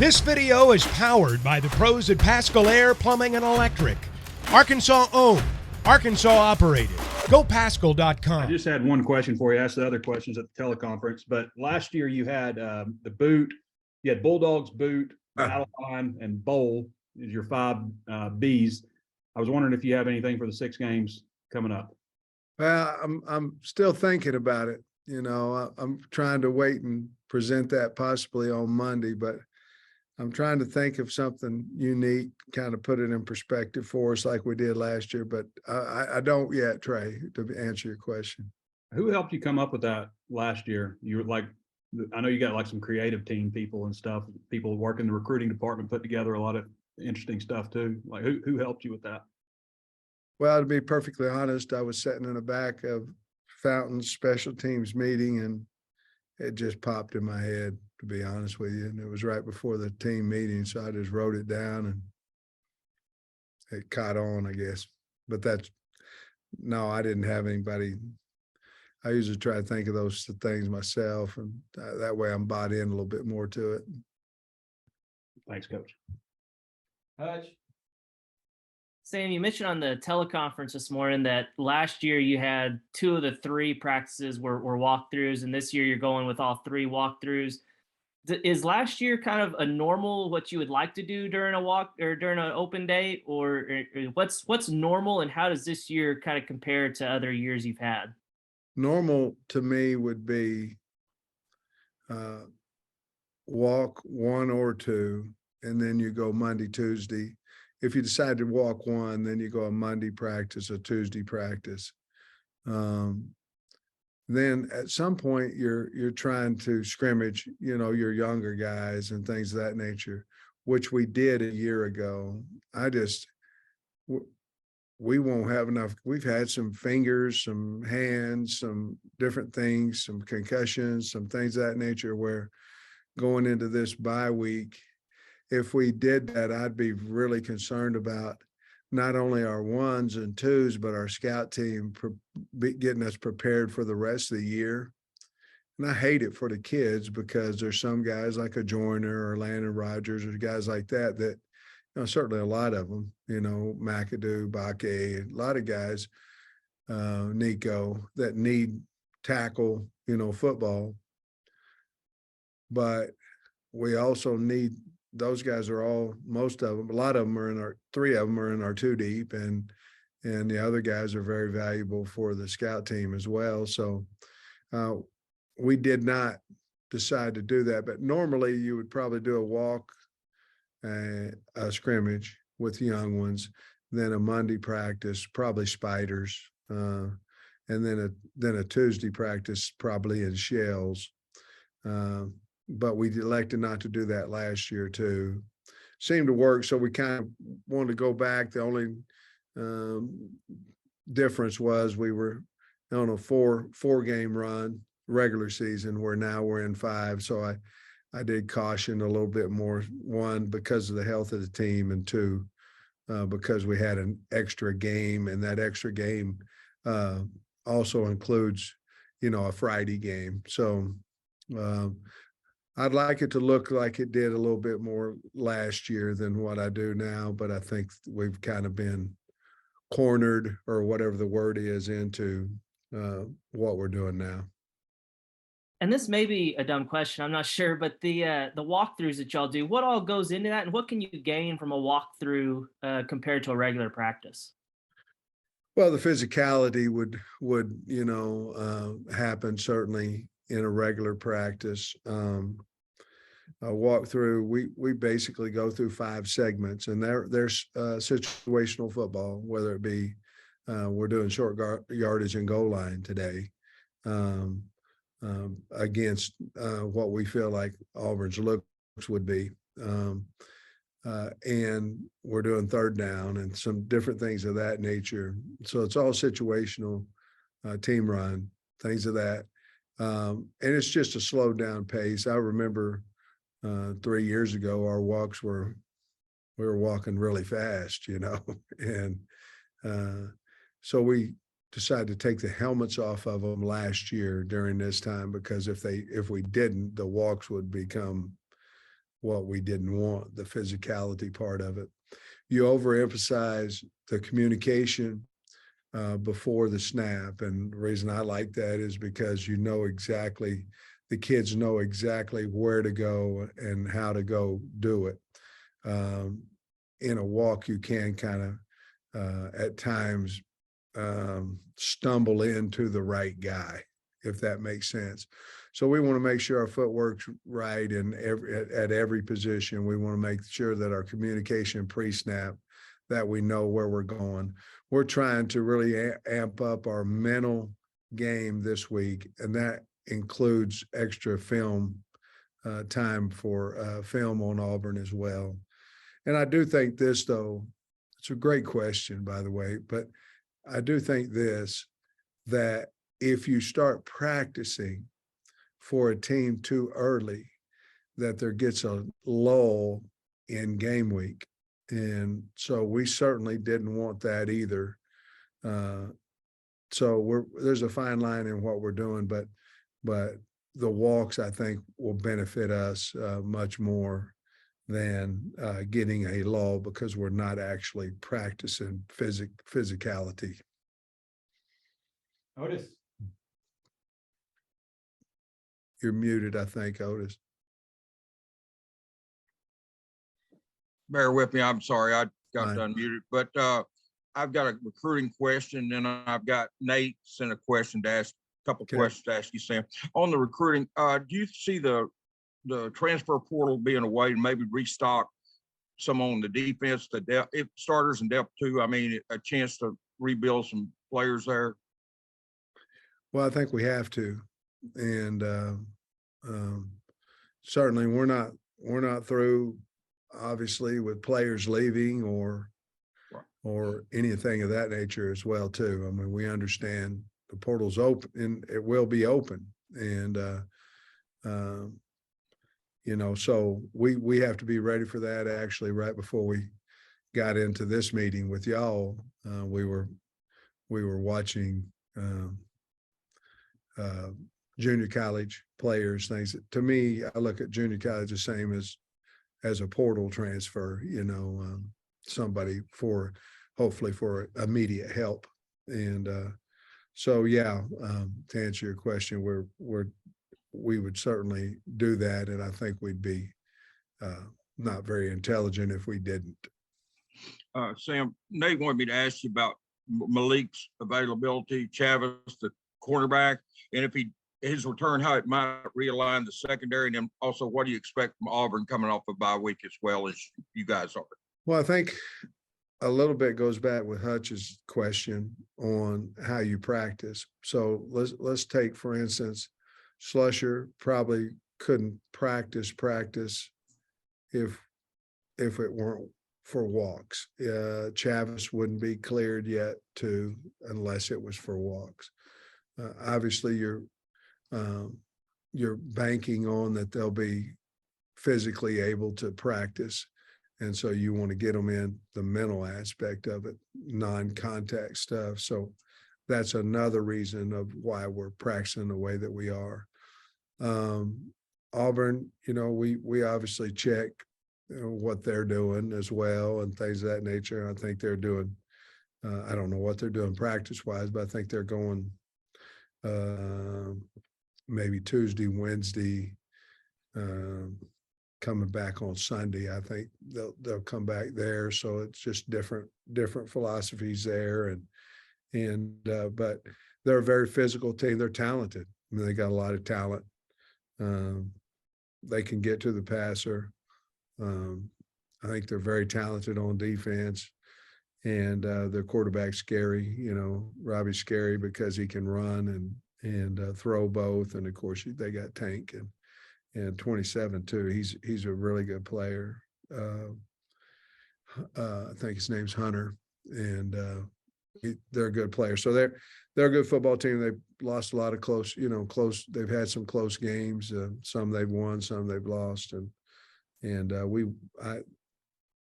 This video is powered by the pros at Pascal Air Plumbing and Electric. Arkansas owned, Arkansas operated. GoPascal.com. I just had one question for you. I asked the other questions at the teleconference, but last year you had the boot, you had Bulldogs, boot, battle line, and bowl is your five Bs. I was wondering if you have anything for the 6 games coming up. Well, I'm still thinking about it. You know, I'm trying to wait and present that possibly on Monday, but I'm trying to think of something unique, kind of put it in perspective for us like we did last year, but I don't yet, Trey, to answer your question. Who helped you come up with that last year? You were like, I know you got like some creative team people and stuff, people working the recruiting department, put together a lot of interesting stuff too. Like who helped you with that? Well, to be perfectly honest, I was sitting in the back of Fountain's special teams meeting and it just popped in my head, to be honest with you. And it was right before the team meeting. So I just wrote it down and it caught on, I guess. But no, I didn't have anybody. I usually try to think of those things myself, and that way I'm bought in a little bit more to it. Thanks, Coach. Hutch. Sam, you mentioned on the teleconference this morning that last year you had 2 of the 3 practices were walkthroughs, and this year you're going with all 3 walkthroughs. Is last year kind of a normal what you would like to do during a walk or during an open day, or what's normal, and how does this year kind of compare to other years you've had? Normal to me would be walk 1 or 2, and then you go Monday, Tuesday. If you decide to walk 1, then you go a Monday practice, a Tuesday practice. Then at some point you're trying to scrimmage, you know, your younger guys and things of that nature, which we did a year ago. We won't have enough. We've had some fingers, some hands, some different things, some concussions, some things of that nature, where going into this bye week, if we did that, I'd be really concerned about not only our 1s and 2s, but our scout team getting us prepared for the rest of the year. And I hate it for the kids because there's some guys like a Joyner or Landon Rogers or guys like that, you know, certainly a lot of them, you know, McAdoo, Bakke, a lot of guys, Nico, that need tackle, you know, football. But we also need, those guys are all, most of them, a lot of them are in our, 3 of them are in our 2 deep, and the other guys are very valuable for the scout team as well. So we did not decide to do that, but normally you would probably do a walk, a scrimmage with young ones, then a Monday practice, probably spiders, and then a Tuesday practice, probably in shells. But we elected not to do that last year too. Seemed to work, so we kind of wanted to go back. The only difference was we were on a four-game run regular season, where now we're in 5. So I did caution a little bit more, 1, because of the health of the team, and 2, because we had an extra game, and that extra game also includes, you know, a Friday game. So I'd like it to look like it did a little bit more last year than what I do now, but I think we've kind of been cornered, or whatever the word is, into what we're doing now. And this may be a dumb question, I'm not sure, but the walkthroughs that y'all do, what all goes into that, and what can you gain from a walkthrough compared to a regular practice? Well, the physicality would you know, happen certainly in a regular practice. A walkthrough, we basically go through 5 segments, and there's situational football, whether it be we're doing short yardage and goal line today, against what we feel like Auburn's looks would be. And we're doing 3rd down and some different things of that nature. So it's all situational, team run, things of that. And it's just a slowed down pace. I remember 3 years ago, our walks we were walking really fast, you know, and so we decided to take the helmets off of them last year during this time, because if we didn't, the walks would become what we didn't want, the physicality part of it. You overemphasize the communication before the snap. And the reason I like that is because the kids know exactly where to go and how to go do it. In a walk, you can kind of at times stumble into the right guy, if that makes sense. So we want to make sure our footwork's right at every position. We want to make sure that our communication pre-snap, that we know where we're going. We're trying to really amp up our mental game this week, and that includes extra film time for film on Auburn as well. And I do think this, though, it's a great question, by the way, but I do think this, that if you start practicing for a team too early, that there gets a lull in game week. And so we certainly didn't want that either. So there's a fine line in what we're doing, but the walks, I think, will benefit us much more than getting a lull, because we're not actually practicing physicality. Otis. You're muted, I think, Otis. Bear with me. I'm sorry. I got Fine. unmuted, but I've got a recruiting question, and I've got Nate sent a question to ask, a couple Okay. questions to ask you, Sam. On the recruiting, do you see the transfer portal being a way to maybe restock some on the defense, the depth, starters and depth too? I mean, a chance to rebuild some players there. Well, I think we have to, and certainly we're not through, obviously, with players leaving or anything of that nature as well too. I mean, we understand the portal's open and it will be open, and so we have to be ready for that. Actually, right before we got into this meeting with y'all, we were watching junior college players, things that, to me, I look at junior college the same as a portal transfer, somebody hopefully for immediate help. And so, yeah, to answer your question, we would certainly do that. And I think we'd be not very intelligent if we didn't. Sam, Nate wanted me to ask you about Malik's availability, Chavis, the cornerback, and if his return, how it might realign the secondary, and then also what do you expect from Auburn coming off a bye week as well as you guys are? Well, I think a little bit goes back with Hutch's question on how you practice. So let's take, for instance, Slusher probably couldn't practice if it weren't for walks. Chavis wouldn't be cleared yet unless it was for walks. Obviously, you're banking on that they'll be physically able to practice. And so you want to get them in the mental aspect of it, non-contact stuff. So that's another reason of why we're practicing the way that we are. Auburn, we obviously check what they're doing as well and things of that nature. I think they're doing, I don't know what they're doing practice-wise, but I think they're going maybe Tuesday, Wednesday, coming back on Sunday. I think they'll come back there. So it's just different philosophies there. But they're a very physical team. They're talented. I mean, they got a lot of talent. They can get to the passer. I think they're very talented on defense, and their quarterback's scary. Robbie's scary because he can run and throw both. And of course, they got Tank and 27 too. He's a really good player. I think his name's Hunter, and they're a good player. So they're a good football team. They've lost a lot of close. They've had some close games. Some they've won, some they've lost, and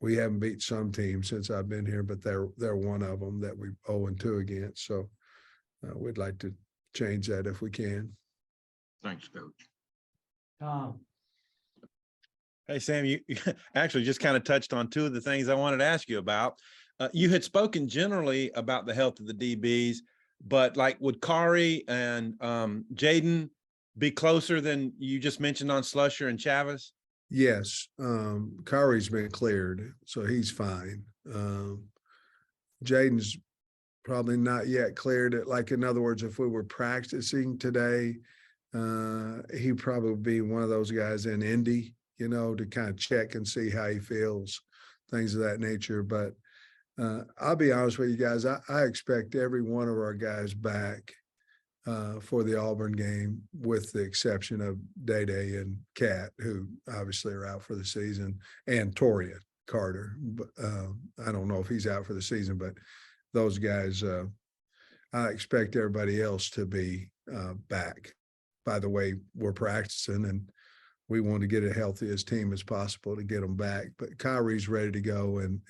we haven't beat some teams since I've been here, but they're one of them that we 0-2 against. So we'd like to change that if we can. Thanks, Coach. Tom. Hey, Sam, you actually just kind of touched on two of the things I wanted to ask you about. You had spoken generally about the health of the DBs, but like would Kari and Jaden be closer than you just mentioned on Slusher and Chavez? Yes, Kyrie's been cleared, so he's fine. Jaden's probably not yet cleared. Like, in other words, if we were practicing today, he'd probably be one of those guys in Indy, to kind of check and see how he feels, things of that nature. But I'll be honest with you guys, I expect every one of our guys back for the Auburn game, with the exception of Day and Cat, who obviously are out for the season, and Torian Carter. But I don't know if he's out for the season, but those guys, I expect everybody else to be back. By the way, we're practicing, and we want to get a healthiest team as possible to get them back. But Kyrie's ready to go, and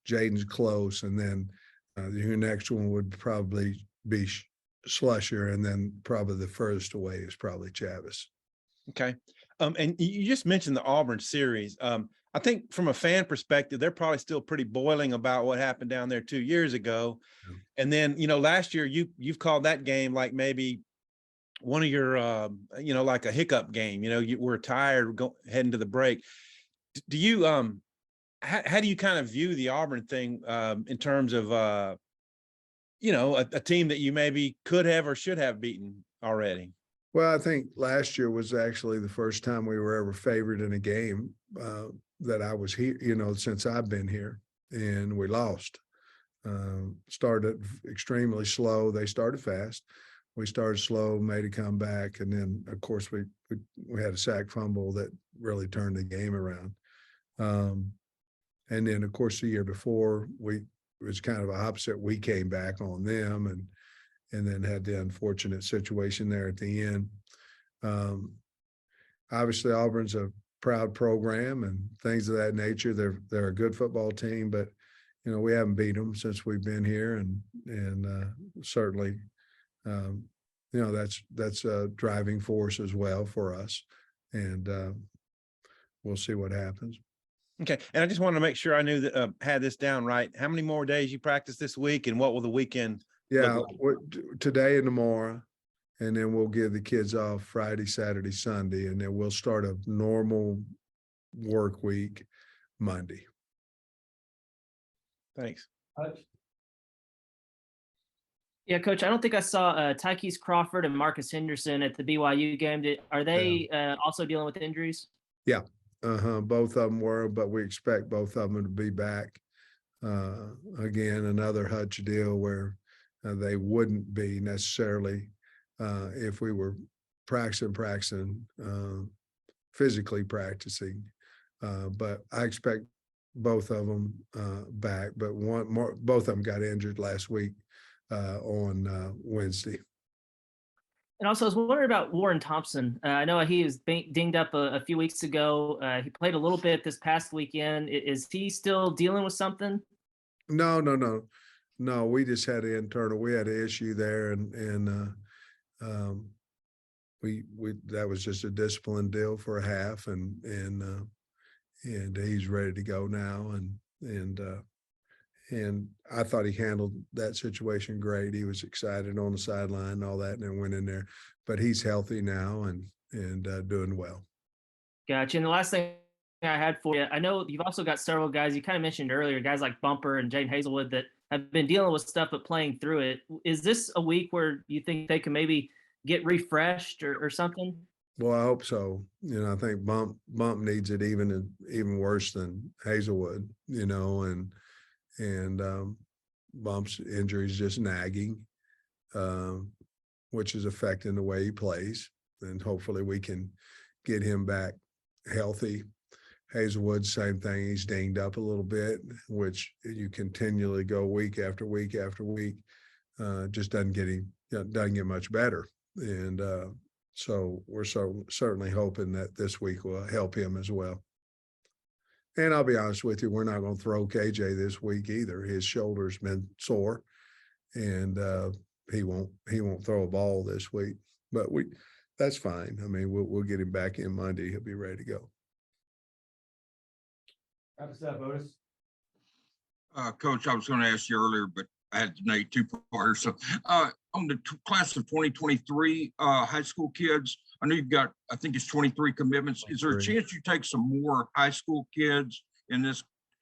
Jaden's close, and then your next one would probably be Slusher, and then probably the furthest away is probably Chavez. Okay. And you just mentioned the Auburn series. I think from a fan perspective, they're probably still pretty boiling about what happened down there 2 years ago. Yeah. And then, last year you've called that game like maybe one of your, like a hiccup game. You were tired heading to the break. Do you, how do you kind of view the Auburn thing in terms of, a team that you maybe could have or should have beaten already? Well, I think last year was actually the first time we were ever favored in a game that I was here, since I've been here, and we lost. Started extremely slow. They started fast. We started slow, made a comeback, and then, of course, we had a sack fumble that really turned the game around. And then, of course, the year before, it was kind of opposite. We came back on them, and then had the unfortunate situation there at the end. Obviously, Auburn's a proud program and things of that nature. They're a good football team, but we haven't beat them since we've been here, and certainly, that's a driving force as well for us, and we'll see what happens. Okay. And I just wanted to make sure I knew that had this down right. How many more days you practice this week, and what will the weekend? Yeah, today and tomorrow, and then we'll give the kids off Friday, Saturday, Sunday, and then we'll start a normal work week Monday. Thanks. Yeah, Coach, I don't think I saw Tykees Crawford and Marcus Henderson at the BYU game. Are they also dealing with injuries? Yeah, both of them were, but we expect both of them to be back. Again, another Hutch deal where they wouldn't be necessarily if we were practicing, physically practicing. But I expect both of them back. But both of them got injured last week on Wednesday. And also, I was wondering about Warren Thompson. I know he was dinged up a few weeks ago. He played a little bit this past weekend. Is he still dealing with something? No. We just had we had an issue there, and we that was just a discipline deal for a half, and he's ready to go now, and I thought he handled that situation great. He was excited on the sideline and all that, and then went in there. But he's healthy now and doing well. Gotcha. And the last thing I had for you, I know you've also got several guys you kind of mentioned earlier, guys like Bumper and Jaden Hazelwood that have been dealing with stuff but playing through it. Is this a week where you think they can maybe get refreshed or something? Well, I hope so. I think Bump needs it even worse than Hazelwood, and Bump's injury is just nagging, which is affecting the way he plays. And hopefully we can get him back healthy. Hazelwood, same thing. He's dinged up a little bit, which you continually go week after week after week. Just doesn't get much better. And so we're certainly hoping that this week will help him as well. And I'll be honest with you, we're not going to throw KJ this week either. His shoulder's been sore, and he won't throw a ball this week. But that's fine. I mean, we'll get him back in Monday. He'll be ready to go. Coach, I was going to ask you earlier, but I had to make two-parter. So on the class of 2023 high school kids, I know you've got, I think it's 23 commitments. Is there a chance you take some more high school kids in the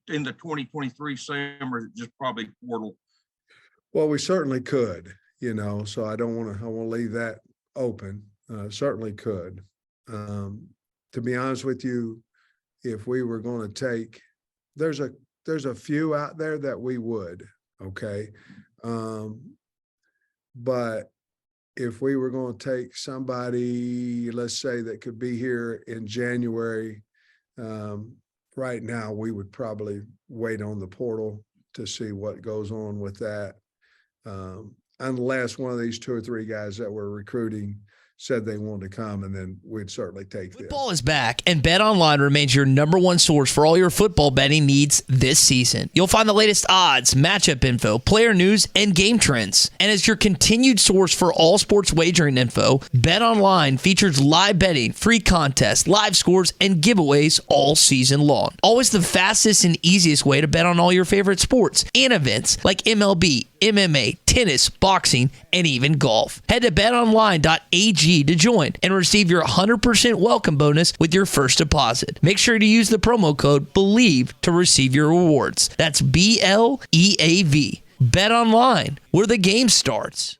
2023 Sam, or is it just probably portal? Well, we certainly could, so I want to leave that open. Certainly could. To be honest with you, if we were going to take, there's a few out there that we would, okay? But if we were going to take somebody, let's say, that could be here in January, right now, we would probably wait on the portal to see what goes on with that. Unless one of these 2 or 3 guys that we're recruiting said they wanted to come, and then we'd certainly take them. Football is back, and BetOnline remains your #1 source for all your football betting needs this season. You'll find the latest odds, matchup info, player news, and game trends. And as your continued source for all sports wagering info, BetOnline features live betting, free contests, live scores, and giveaways all season long. Always the fastest and easiest way to bet on all your favorite sports and events like MLB, MMA, tennis, boxing, and even golf. Head to betonline.ag to join and receive your 100% welcome bonus with your first deposit. Make sure to use the promo code BELIEVE to receive your rewards. That's BLEAV. Bet online, where the game starts.